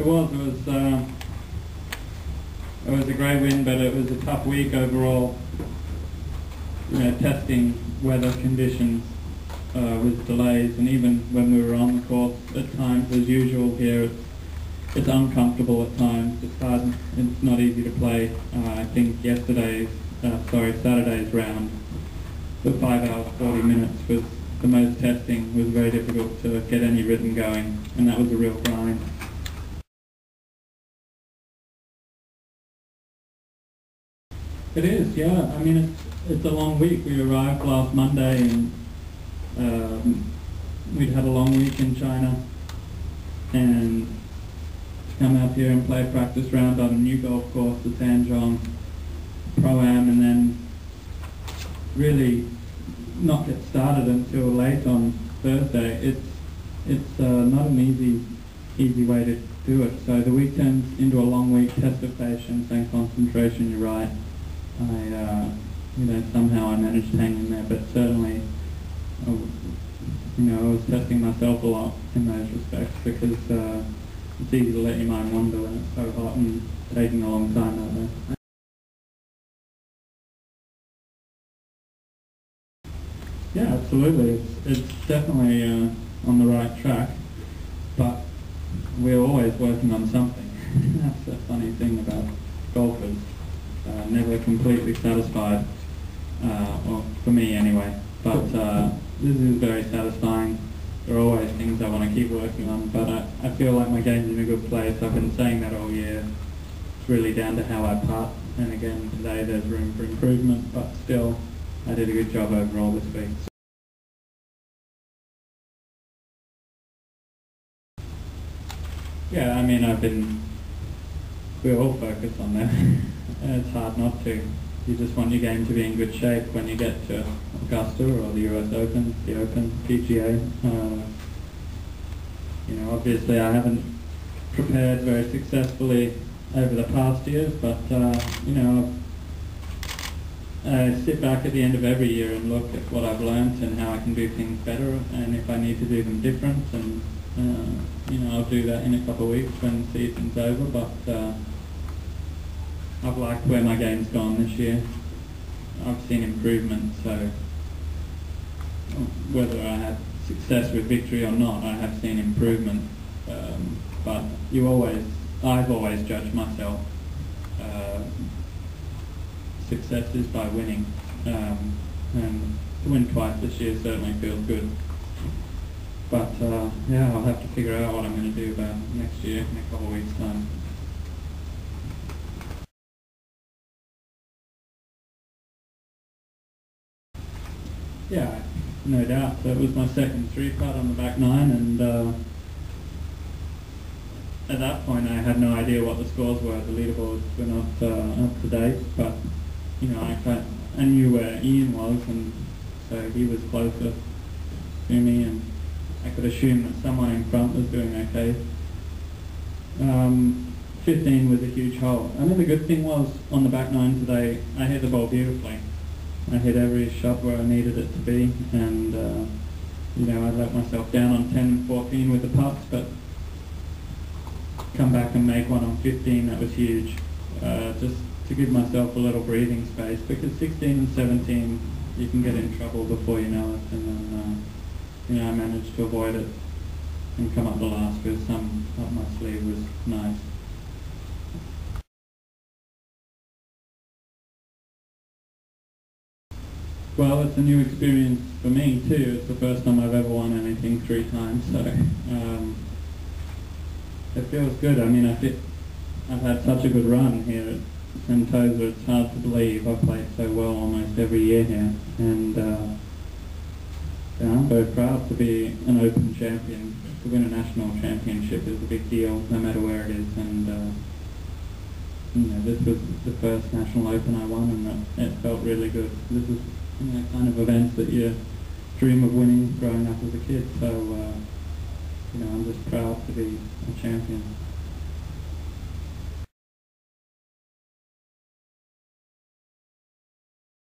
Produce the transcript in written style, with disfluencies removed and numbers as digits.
It was a great win, but it was a tough week overall. You know, testing weather conditions with delays, and even when we were on the course at times, as usual here, it's uncomfortable at times. It's not easy to play. I think Saturday's round, the 5 hours 40 minutes was the most testing. Was very difficult to get any rhythm going, and that was a real grind. It is, yeah. I mean, it's a long week. We arrived last Monday, and we'd had a long week in China, and to come out here and play a practice round on a new golf course, the Tanjong Pro-Am, and then really not get started until late on Thursday. It's not an easy way to do it. So the week turns into a long week, test of patience and concentration. You're right. Somehow I managed to hang in there, but certainly, I was testing myself a lot in those respects, because it's easy to let your mind wander when it's so hot and taking a long time out there. Yeah, absolutely. It's definitely on the right track, but we're always working on something. That's the funny thing about golfers. Never completely satisfied, well, for me anyway, but this is very satisfying. There are always things I want to keep working on, but I feel like my game's in a good place. I've been saying that all year. It's really down to how I putt, and again today there's room for improvement, but still I did a good job overall this week. Yeah, I mean, we're all focused on that. It's hard not to. You just want your game to be in good shape when you get to Augusta or the US Open, the Open, PGA. Obviously I haven't prepared very successfully over the past years, but I sit back at the end of every year and look at what I've learnt and how I can do things better, and if I need to do them different, and I'll do that in a couple of weeks when the season's over, but I've liked where my game's gone this year. I've seen improvement, so whether I have success with victory or not, I have seen improvement. But I've always judged myself. Success is by winning, and to win twice this year certainly feels good. But I'll have to figure out what I'm going to do about next year in a couple of weeks' time. Yeah, no doubt. So it was my second 3-putt on the back nine, and at that point I had no idea what the scores were. The leaderboards were not up to date, but I knew where Ian was, and so he was closer to me, and I could assume that someone in front was doing okay. 15 was a huge hole. I mean, the good thing was, on the back nine today, I hit the ball beautifully. I hit every shot where I needed it to be, and I let myself down on 10 and 14 with the putts, but come back and make one on 15, that was huge. Just to give myself a little breathing space, because 16 and 17, you can get in trouble before you know it, and then I managed to avoid it and come up the last with some up my sleeve was nice. Well, it's a new experience for me too. It's the first time I've ever won anything 3 times, so it feels good. I mean, I've had such a good run here at Sentosa. It's hard to believe. I've played so well almost every year here, and I'm very proud to be an Open champion. To win a national championship is a big deal, no matter where it is, and this was the first national Open I won, and it felt really good. This is kind of events that you dream of winning growing up as a kid, so I'm just proud to be a champion.